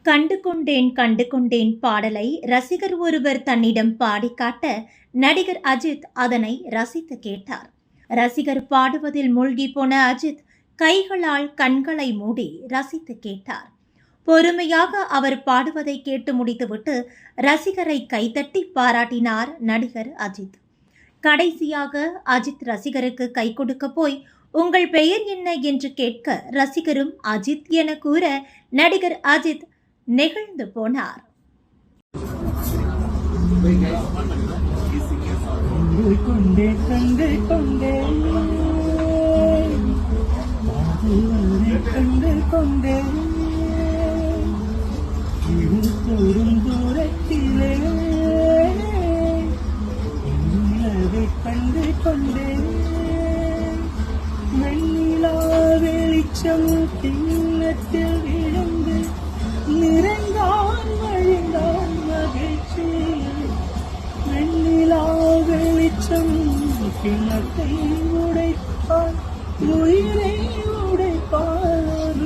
கண்டு கொண்டேன் பாடலை ரசிகர் ஒருவர் தன்னிடம் பாடி காட்ட நடிகர் அஜித் அதனை ரசித்து கேட்டார். ரசிகர் பாடுவதில் மூழ்கி போன அஜித் கைகளால் கண்களை மூடி ரசித்து கேட்டார். பொறுமையாக அவர் பாடுவதை கேட்டு முடித்துவிட்டு ரசிகரை கைதட்டி பாராட்டினார் நடிகர் அஜித். கடைசியாக அஜித் ரசிகருக்கு கை கொடுக்க போய் உங்கள் பெயர் என்ன என்று கேட்க ரசிகரும் அஜித் என கூற நடிகர் அஜித் நெகிழ்ந்து போனார். வெண்ணிலா வெளிச்சம் கிண்ணத்தில் விழுந்து நிறைந்தான் வழிந்தான் மகிழ்ச்சி. வெண்ணிலா வெளிச்சம் கிண்ணத்தை உடைப்பான் உயிரை உடைப்பான்.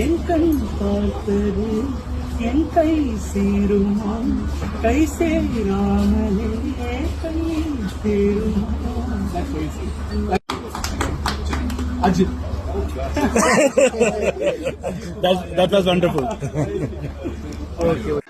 என் கண் பார்த்தது என் கை சேருமா, கை சேராமலே கை சேருமா. Ajit. That was wonderful. Okay.